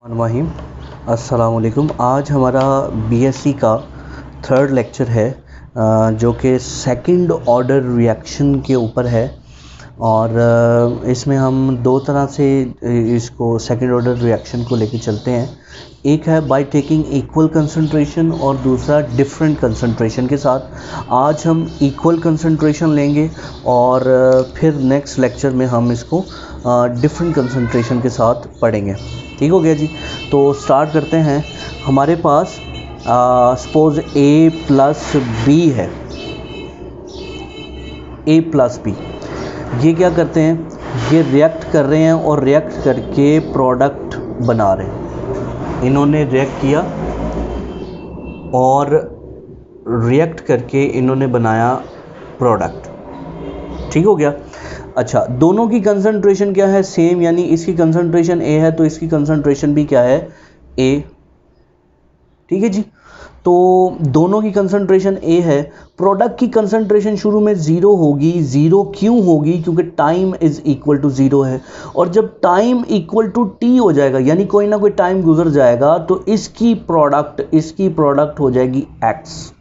वहीम अस्सलाम वालेकुम। आज हमारा बीएससी का थर्ड लेक्चर है जो कि सेकंड ऑर्डर रिएक्शन के ऊपर है और इसमें हम दो तरह से इसको सेकंड ऑर्डर रिएक्शन को लेकर चलते हैं। एक है बाय टेकिंग इक्वल कंसंट्रेशन और दूसरा डिफरेंट कंसंट्रेशन के साथ। आज हम इक्वल कंसंट्रेशन लेंगे और फिर नेक्स्ट लेक्चर में हम इसको डिफरेंट कंसंट्रेशन के साथ पढ़ेंगे। ठीक हो गया जी। तो स्टार्ट करते हैं। हमारे पास सपोज ए प्लस बी है, ए प्लस बी। ये क्या करते हैं, ये रिएक्ट कर रहे हैं और रिएक्ट करके प्रोडक्ट बना रहे हैं। इन्होंने रिएक्ट किया और रिएक्ट करके इन्होंने बनाया प्रोडक्ट। ठीक हो गया। अच्छा, दोनों की कंसंट्रेशन क्या है, सेम, यानी इसकी कंसंट्रेशन ए है तो इसकी कंसंट्रेशन भी क्या है, ए। ठीक है जी। तो दोनों की कंसंट्रेशन ए है। प्रोडक्ट की कंसंट्रेशन शुरू में जीरो होगी। जीरो क्यों होगी? क्योंकि time is equal to zero है और जब टाइम इक्वल टू टी हो जाएगा यानी कोई ना कोई टाइम गुजर जाएगा तो इसकी प्रोडक्ट हो जाएगी एक्स।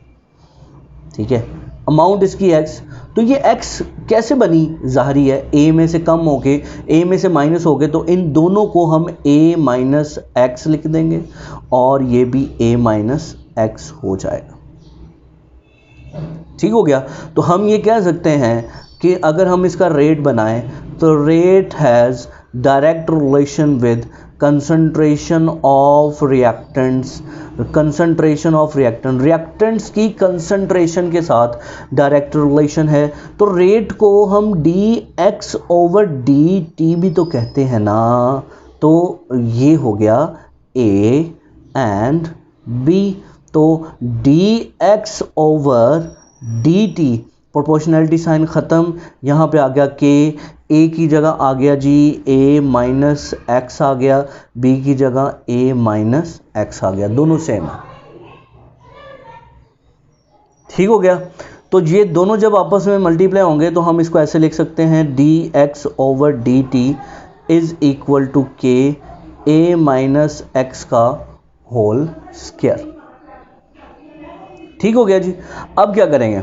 ठीक है, अमाउंट इसकी एक्स। तो ये एक्स कैसे बनी, जाहिर है ए में से कम हो के, ए में से माइनस हो गए, तो इन दोनों को हम ए माइनस एक्स लिख देंगे और ये भी ए माइनस एक्स हो जाएगा। ठीक हो गया। तो हम ये कह सकते हैं कि अगर हम इसका रेट बनाएं तो rate has direct relation with concentration of reactants. Reactants की कंसंट्रेशन के साथ डायरेक्ट रिलेशन है। तो रेट को हम d x over d t भी तो कहते हैं ना। तो ये हो गया ए एंड बी। तो d x over d t, proportionality sign ख़त्म। यहाँ पे आ गया के, ए की जगह आ गया जी ए माइनस एक्स आ गया, बी की जगह ए माइनस एक्स आ गया, दोनों सेम है। ठीक हो गया। तो ये दोनों जब आपस में मल्टीप्लाई होंगे तो हम इसको ऐसे लिख सकते हैं, d x over d t is equal to k a minus x का होल स्क्वायर। ठीक हो गया जी। अब क्या करेंगे,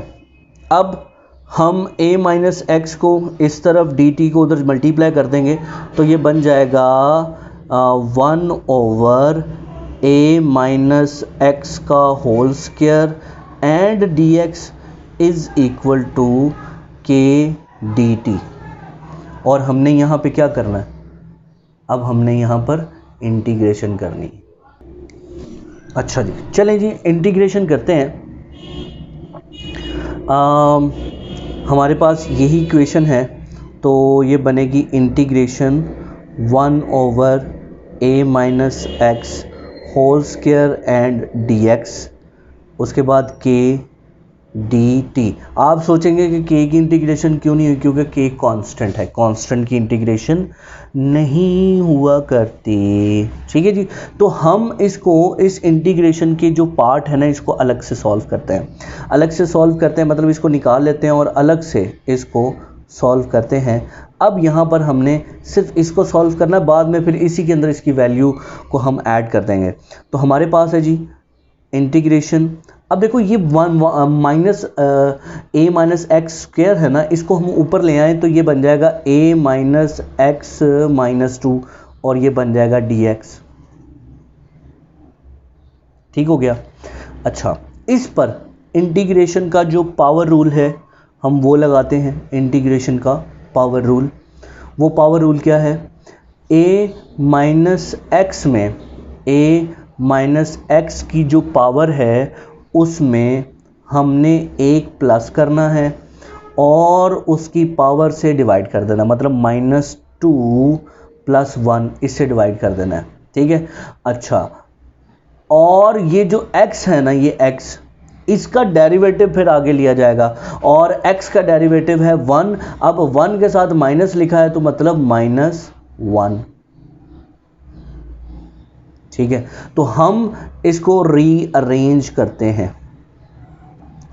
अब हम a माइनस एक्स को इस तरफ dt को उधर मल्टीप्लाई कर देंगे तो ये बन जाएगा 1 ओवर a माइनस एक्स का whole square and dx is equal to k dt। और हमने यहाँ पे क्या करना है, अब हमने यहाँ पर इंटीग्रेशन करनी है। अच्छा जी, चलें जी इंटीग्रेशन करते हैं। हमारे पास यही इक्वेशन है तो ये बनेगी integration 1 over a minus x whole square and dx, उसके बाद k dt। आप सोचेंगे कि k की इंटीग्रेशन क्यों नहीं हुई, क्योंकि k कांस्टेंट है, कांस्टेंट की इंटीग्रेशन नहीं हुआ करती। ठीक है जी। तो हम इसको, इस इंटीग्रेशन के जो पार्ट है ना, इसको अलग से सॉल्व करते हैं, मतलब इसको निकाल लेते हैं और अलग से इसको सॉल्व करते हैं। अब यहाँ पर हमने सिर्फ इसको सॉल्व करना है, बाद में फिर इसी के अंदर इसकी वैल्यू को हम ऐड कर देंगे। तो हमारे पास है जी इंटीग्रेशन। अब देखो ये minus a minus x square है ना, इसको हम ऊपर ले आए तो ये बन जाएगा ए माइनस एक्स माइनस 2 और ये बन जाएगा dx। ठीक हो गया। अच्छा, इस पर इंटीग्रेशन का जो पावर रूल है हम वो लगाते हैं। इंटीग्रेशन का पावर रूल, वो पावर रूल क्या है, a माइनस एक्स में a माइनस एक्स की जो पावर है उसमें हमने एक प्लस करना है और उसकी पावर से डिवाइड कर देना, मतलब -2 + 1 इससे डिवाइड कर देना है। ठीक है। अच्छा, और ये जो x है ना, ये x, इसका डेरिवेटिव फिर आगे लिया जाएगा और x का डेरिवेटिव है 1। अब 1 के साथ माइनस लिखा है तो मतलब -1। ठीक है। तो हम इसको रीअरेंज करते हैं।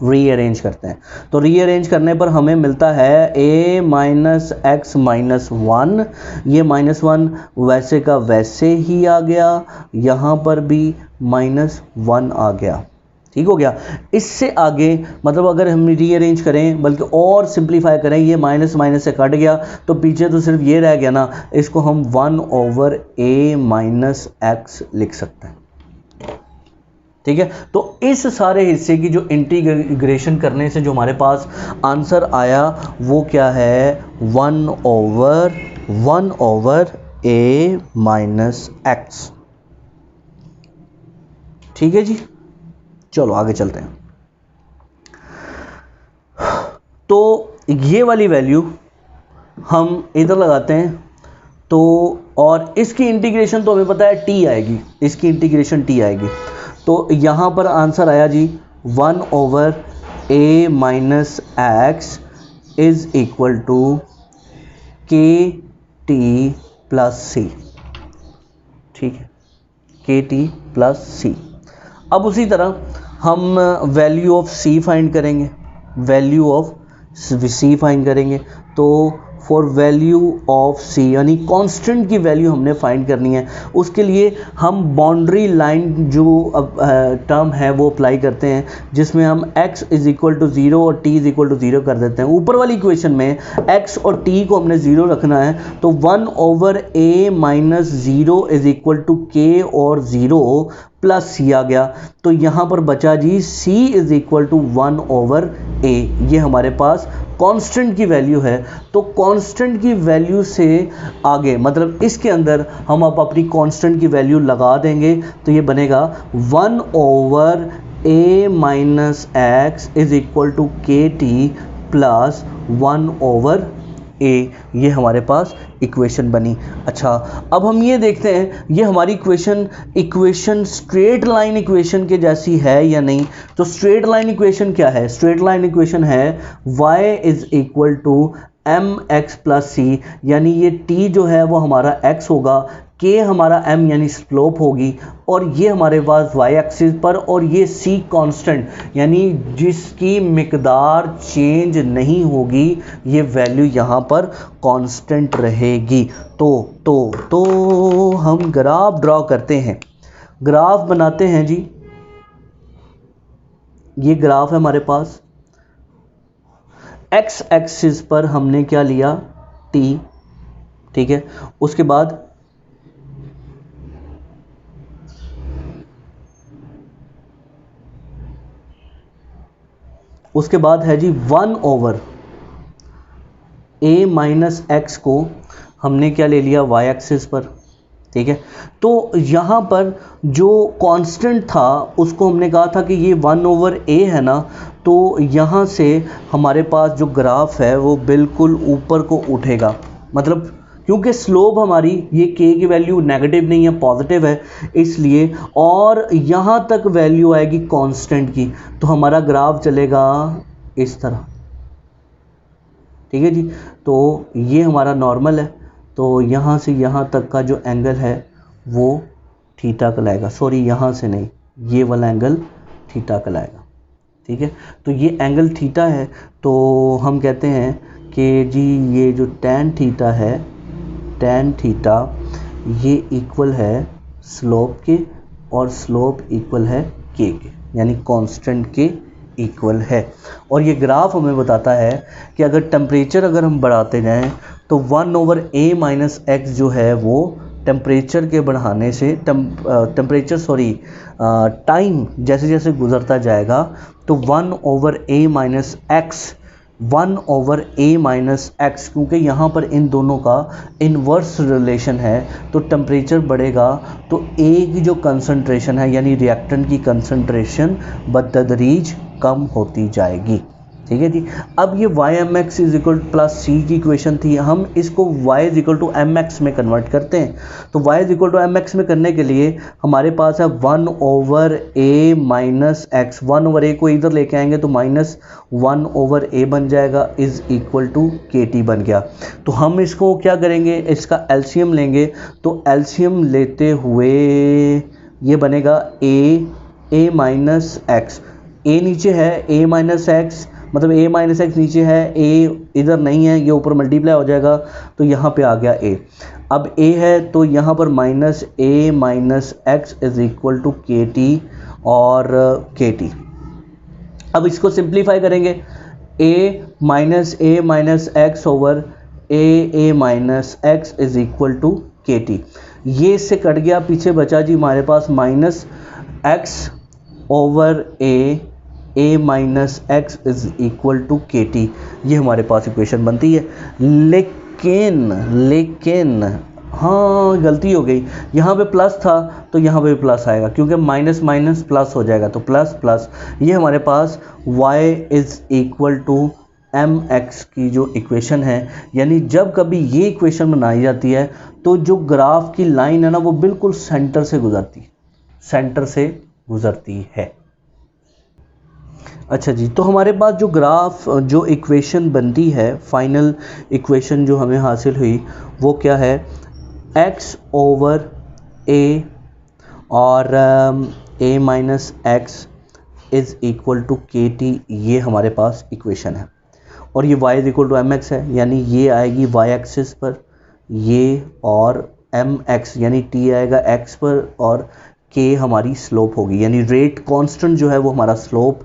रीअरेंज करते हैं। तो रीअरेंज करने पर हमें मिलता है a minus x minus one, ये माइनस वन वैसे का वैसे ही आ गया, यहाँ पर भी माइनस वन आ गया, ठीक हो गया। इससे आगे मतलब अगर हम रीअरेंज करें बल्कि और सिंप्लीफाई करें, ये माइनस माइनस से कट गया तो पीछे तो सिर्फ ये रह गया ना, इसको हम 1/a माइनस एक्स लिख सकते हैं, ठीक है। तो इस सारे हिस्से की जो इंटीग्रेशन करने से जो हमारे पास आंसर आया वो क्या है, 1/a माइनस एक्स, ठीक है जी। चलो आगे चलते हैं। तो ये वाली वैल्यू हम इधर लगाते हैं, तो और इसकी इंटीग्रेशन तो हमें पता है t आएगी, इसकी इंटीग्रेशन t आएगी। तो यहाँ पर आंसर आया जी 1/a minus x is equal to k t plus c, ठीक है, के टी प्लस सी। अब उसी तरह हम वैल्यू ऑफ c फाइंड करेंगे, वैल्यू ऑफ c फाइंड करेंगे। तो फॉर वैल्यू ऑफ c यानी कांस्टेंट की वैल्यू हमने फाइंड करनी है, उसके लिए हम बाउंड्री लाइन जो टर्म है वो अप्लाई करते हैं, जिसमें हम x इज इक्वल टू 0 और t इज इक्वल टू 0 कर देते हैं। ऊपर वाली इक्वेशन में x और t को हमने 0 रखना है, तो 1/a minus 0 is equal to k और 0 प्लस c आ गया। तो यहाँ पर बचा जी c is equal to 1/a, ये हमारे पास कांस्टेंट की वैल्यू है। तो कांस्टेंट की वैल्यू से आगे मतलब इसके अंदर हम अब अपनी कांस्टेंट की वैल्यू लगा देंगे, तो ये बनेगा 1/a minus x is equal to k t plus 1/a, ये हमारे पास इक्वेशन बनी। अच्छा, अब हम ये देखते हैं ये हमारी इक्वेशन स्ट्रेट लाइन इक्वेशन के जैसी है या नहीं। तो स्ट्रेट लाइन इक्वेशन क्या है, स्ट्रेट लाइन इक्वेशन है y is equal to m x plus c, यानी ये t जो है वो हमारा x होगा, k हमारा m यानी स्लोप होगी, और ये हमारे पास y एक्सिस पर, और ये c कांस्टेंट यानी जिसकी मिकदार चेंज नहीं होगी, ये वैल्यू यहाँ पर कांस्टेंट रहेगी। तो हम ग्राफ ड्रॉ करते हैं, ग्राफ बनाते हैं जी। ये ग्राफ है हमारे पास, x एक्सिस पर हमने क्या लिया, t, ठीक है। उसके बाद है जी 1/a माइनस एक्स को हमने क्या ले लिया, y एक्सिस पर, ठीक है। तो यहाँ पर जो कांस्टेंट था उसको हमने कहा था कि ये 1/a है ना, तो यहाँ से हमारे पास जो ग्राफ है वो बिल्कुल ऊपर को उठेगा, मतलब क्योंकि स्लोप हमारी ये k की वैल्यू नेगेटिव नहीं है, पॉजिटिव है, इसलिए, और यहाँ तक वैल्यू आएगी कांस्टेंट की, तो हमारा ग्राफ चलेगा इस तरह, ठीक है जी। तो ये हमारा नॉर्मल है, तो यहाँ से यहाँ तक का जो एंगल है वो थीटा कहलाएगा, सॉरी यहाँ से नहीं, ये वाला एंगल थीटा कहलाएगा, ठीक है। तो ये एंगल थीटा है, तो हम कहते हैं कि जी ये जो टैन थीटा है, टैन थीटा ये इक्वल है स्लोप के, और स्लोप इक्वल है के यानी कांस्टेंट के इक्वल है। और ये ग्राफ हमें बताता है कि अगर टेम्परेचर अगर हम बढ़ाते जाएं तो 1/a माइनस एक्स जो है वो टेम्परेचर के बढ़ाने से टाइम जैसे जैसे गुजरता जाएगा तो 1/a minus x 1/a minus x, क्योंकि यहाँ पर इन दोनों का इन्वर्स रिलेशन है, तो टेम्परेचर बढ़ेगा तो A की जो कंसंट्रेशन है यानी रिएक्टेंट की कंसंट्रेशन बतदरीज कम होती जाएगी, ठीक है जी। अब ये y(mx) इज इक्वल प्लस सी की इक्वेशन थी, हम इसको y is equal to mx में कन्वर्ट करते हैं। तो y is equal to mx में करने के लिए हमारे पास है 1/a माइनस एक्स, 1/a को इधर लेके आएंगे तो माइनस 1/a बन जाएगा, इज इक्वल टू के बन गया। तो हम इसको क्या करेंगे, इसका एलसीएम लेंगे, तो एलसीएम लेते हुए ये बनेगा a माइनस एक्स, ए नीचे है, ए माइनस एक्स मतलब ए माइनस एक्स नीचे है, ए इधर नहीं है, ये ऊपर मल्टीप्लाई हो जाएगा तो यहाँ पे आ गया ए। अब ए है तो यहाँ पर minus a minus x is equal to k t और के टी। अब इसको सिंप्लीफाई करेंगे, a minus x over a minus x is equal to k t. ये इससे कट गया, पीछे बचा जी हमारे पास minus x over a minus x is equal to k t. ये हमारे पास इक्वेशन बनती है। लेकिन हाँ गलती हो गई, यहाँ पे प्लस था तो यहाँ पे प्लस आएगा, क्योंकि माइनस माइनस प्लस हो जाएगा तो प्लस प्लस। ये हमारे पास y is equal to m x की जो इक्वेशन है, यानी जब कभी ये इक्वेशन बनाई जाती है तो जो ग्राफ की लाइन है ना वो बिल्कुल सेंटर से गुजरती है। अच्छा जी, तो हमारे पास जो ग्राफ जो इक्वेशन बनती है, फाइनल इक्वेशन जो हमें हासिल हुई वो क्या है, x ओवर a और a minus x is equal to k t, ये हमारे पास इक्वेशन है। और ये y is equal to m x है, यानी ये आएगी y एक्सिस पर ये, और एम एक्स यानी t आएगा x पर, और k हमारी स्लोप होगी, यानी रेट कांस्टेंट जो है वो हमारा स्लोप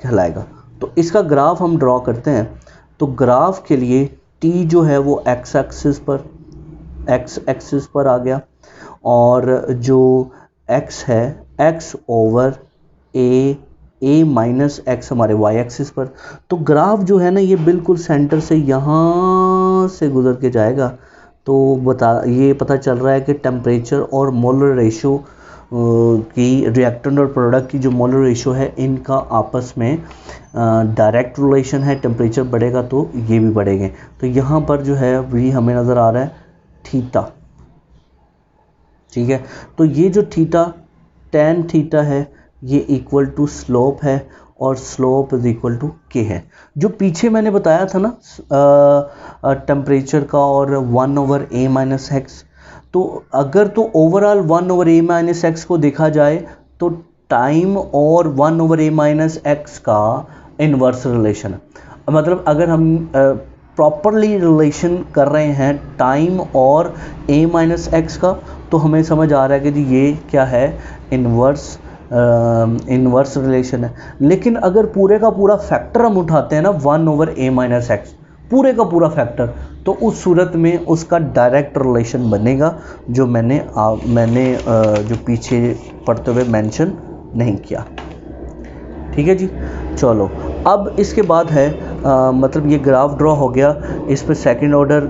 कहलाएगा। तो इसका ग्राफ हम ड्रॉ करते हैं। तो ग्राफ के लिए t जो है वो x एक्सिस पर आ गया, और जो x है x over a minus x हमारे y एक्सिस पर। तो ग्राफ जो है ना ये बिल्कुल सेंटर से यहाँ से गुजर के जाएगा। तो ये पता चल रहा है कि टेम्परेचर और मोलर रेशो की, रिएक्टेंट और प्रोडक्ट की जो मोलर रेशो है इनका आपस में डायरेक्ट रिलेशन है। टेम्परेचर बढ़ेगा तो ये भी बढ़ेंगे। तो यहाँ पर जो है वही हमें नज़र आ रहा है थीटा, ठीक है। तो ये जो थीटा tan थीटा है ये इक्वल टू स्लोप है, और स्लोप इज इक्वल टू के है। जो पीछे मैंने बताया था ना टेम्परेचर का और 1 ओवर a माइनस एक्स, तो अगर तो overall 1 over a minus x को देखा जाए तो टाइम और 1 ओवर a माइनस एक्स का इन्वर्स रिलेशन है। मतलब अगर हम प्रॉपरली रिलेशन कर रहे हैं टाइम और a माइनस एक्स का, तो हमें समझ आ रहा है कि जी ये क्या है, इन्वर्स रिलेशन है। लेकिन अगर पूरे का पूरा फैक्टर हम उठाते हैं ना 1 ओवर a माइनस एक्स, पूरे का पूरा फैक्टर, तो उस सूरत में उसका डायरेक्ट रिलेशन बनेगा, जो मैंने जो पीछे पढ़ते हुए मेंशन नहीं किया। ठीक है जी, चलो अब इसके बाद है मतलब ये ग्राफ ड्रॉ हो गया, इस पर सेकंड ऑर्डर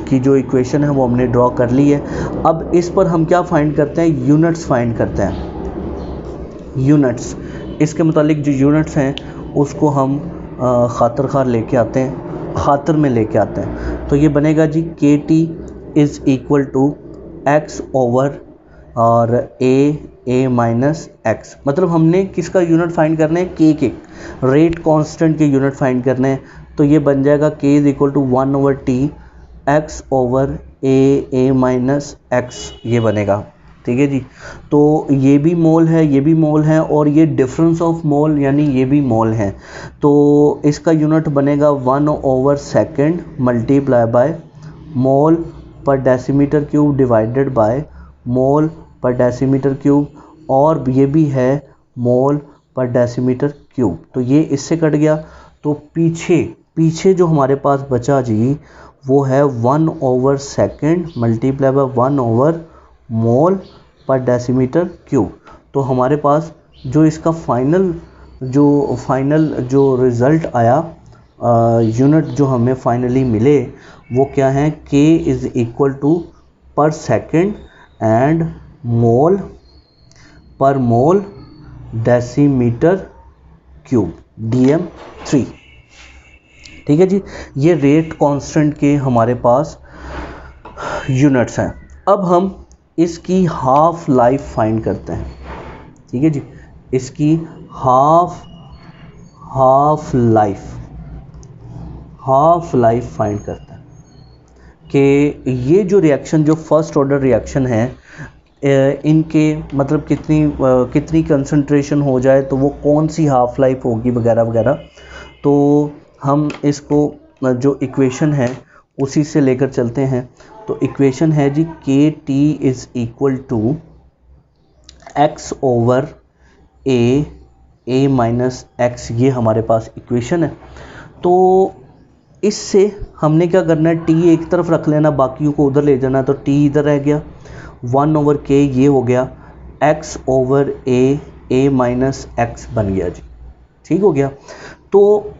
की जो इक्वेशन है वो हमने ड्रॉ कर ली है। अब इस पर हम क्या फाइंड करते हैं, यूनिट्स फाइंड करते हैं। यूनिट्स, इसके मुतालिक जो यूनिट्स हैं उसको हम खातर लेके आते हैं, खातर में लेके आते हैं। तो ये बनेगा जी k t is equal to x over और ए माइनस एक्स। मतलब हमने किसका यूनिट फाइंड करना है, के रेट कांस्टेंट के यूनिट फाइंड करने हैं। तो ये बन जाएगा k is equal to 1 over t x over a minus x, ये बनेगा। ठीक है जी, तो ये भी मोल है, ये भी मोल है, और ये डिफरेंस ऑफ मोल यानी ये भी मोल है। तो इसका यूनिट बनेगा 1 over second multiply by mole per decimetre cube divided by mole per decimetre cube, और ये भी है मोल पर डेसीमीटर क्यूब। तो ये इससे कट गया, तो पीछे जो हमारे पास बचा जी वो है 1 over second multiply by 1 over mole per decimetre cube. तो हमारे पास जो इसका फाइनल जो रिज़ल्ट आया, यूनिट जो हमें फाइनली मिले वो क्या है, के इज़ इक्वल टू पर सेकेंड एंड मोल पर मोल डेसीमीटर क्यूब dm3। ठीक है जी, ये रेट कांस्टेंट के हमारे पास यूनिट्स हैं। अब हम इसकी हाफ लाइफ फाइंड करते हैं। ठीक है जी, इसकी हाफ लाइफ फाइंड करते हैं कि ये जो रिएक्शन, जो फर्स्ट ऑर्डर रिएक्शन है, इनके मतलब कितनी कंसंट्रेशन हो जाए तो वो कौन सी हाफ लाइफ होगी वगैरह वगैरह। तो हम इसको जो इक्वेशन है उसी से लेकर चलते हैं। तो इक्वेशन है जी k t is equal to x over a minus x, ये हमारे पास इक्वेशन है। तो इससे हमने क्या करना है, टी एक तरफ रख लेना, बाकियों को उधर ले जाना। तो टी इधर रह गया, 1 ओवर के ये हो गया, x over a minus x बन गया जी, ठीक हो गया। तो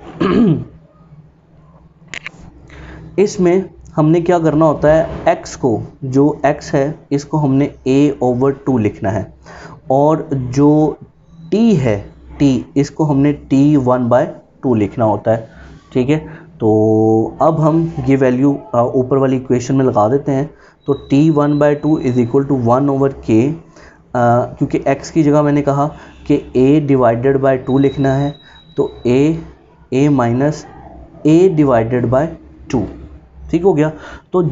इसमें हमने क्या करना होता है, x को, जो x है इसको हमने a ओवर 2 लिखना है, और जो t है t इसको हमने t1/2 लिखना होता है, ठीक है। तो अब हम ये वैल्यू ऊपर वाली इक्वेशन में लगा देते हैं। तो t1/2 is equal to 1 over k, क्योंकि x की जगह मैंने कहा कि a डिवाइडेड बाय 2 लिखना है, तो a minus a divided by 2, ठीक हो गया। तो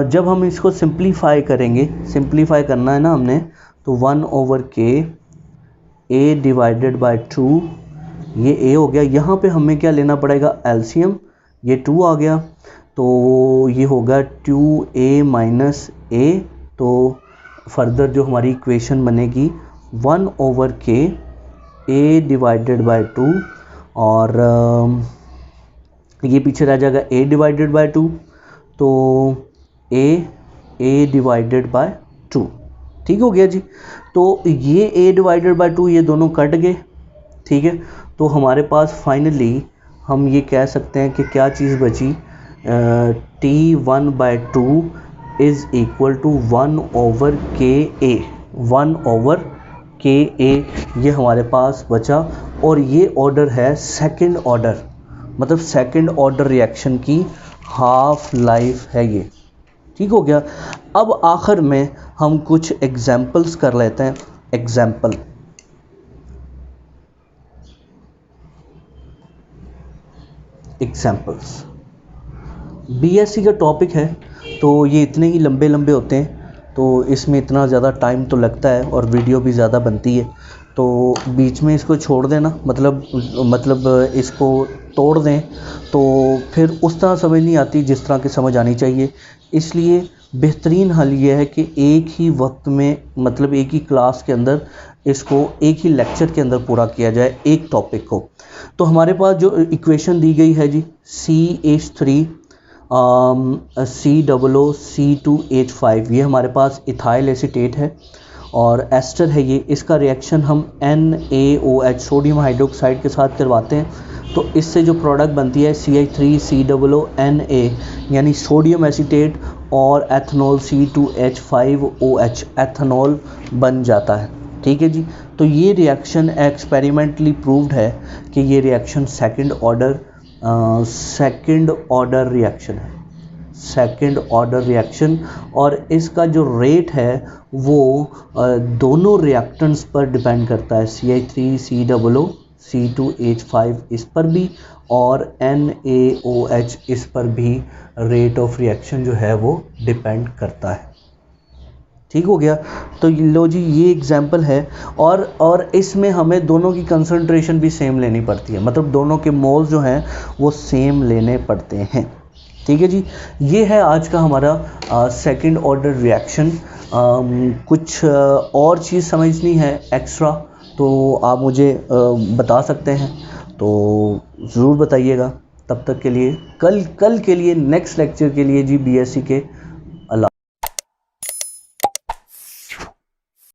जब हम इसको सिंप्लीफाई करेंगे, सिंप्लीफाई करना है ना हमने, तो 1 over k a divided by 2, ये a हो गया। यहाँ पे हमें क्या लेना पड़ेगा, एलसीएम, ये 2 आ गया, तो ये होगा 2a माइनस a। तो फर्दर जो हमारी इक्वेशन बनेगी 1 over k a divided by 2, और ये पीछे रह जाएगा a डिवाइडेड बाय 2, तो a डिवाइडेड बाय 2, ठीक हो गया जी। तो ये a डिवाइडेड बाय 2 ये दोनों कट गए, ठीक है। तो हमारे पास फाइनली हम ये कह सकते हैं कि क्या चीज़ बची, t1/2 is equal to 1 over k a, 1 over k a, ये हमारे पास बचा। और ये ऑर्डर है सेकंड ऑर्डर, मतलब सेकंड ऑर्डर रिएक्शन की हाफ लाइफ है ये, ठीक हो गया। अब आखिर में हम कुछ एग्जाम्पल्स कर लेते हैं। एग्जाम्पल्स बीएससी का टॉपिक है, तो ये इतने ही लंबे लंबे होते हैं, तो इसमें इतना ज़्यादा टाइम तो लगता है और वीडियो भी ज़्यादा बनती है, तो बीच में इसको छोड़ देना, मतलब इसको तोड़ दें तो फिर उस तरह समझ नहीं आती जिस तरह की समझ आनी चाहिए। इसलिए बेहतरीन हल ये है कि एक ही वक्त में, मतलब एक ही क्लास के अंदर इसको एक ही लेक्चर के अंदर पूरा किया जाए एक टॉपिक को। तो हमारे पास जो इक्वेशन दी गई है जी, CH3 COO C2H5, ये हमारे पास इथाइल एसीटेट है और एस्टर है ये। इसका रिएक्शन हम NaOH सोडियम हाइड्रोक्साइड के साथ करवाते हैं, तो इससे जो प्रोडक्ट बनती है CH3COONA, यानी सोडियम एसीटेट और एथनॉल C2H5OH, एथनॉल बन जाता है, ठीक है जी। तो ये रिएक्शन एक्सपेरिमेंटली प्रूव्ड है कि ये रिएक्शन सेकंड ऑर्डर रिएक्शन, और इसका जो रेट है वो दोनों रिएक्टेंट्स पर डिपेंड करता है, CH3COO C2H5 इस पर भी और NaOH इस पर भी रेट ऑफ रिएक्शन जो है वो डिपेंड करता है, ठीक हो गया। तो लो जी, ये एग्जाम्पल है, और इसमें हमें दोनों की कंसंट्रेशन भी सेम लेनी पड़ती है, मतलब दोनों के मोल जो हैं वो सेम लेने पड़ते हैं, ठीक है जी। ये है आज का हमारा सेकंड ऑर्डर रिएक्शन। कुछ और चीज़ समझनी है एक्स्ट्रा तो आप मुझे बता सकते हैं, तो ज़रूर बताइएगा। तब तक के लिए कल के लिए नेक्स्ट लेक्चर के लिए जी बीएससी के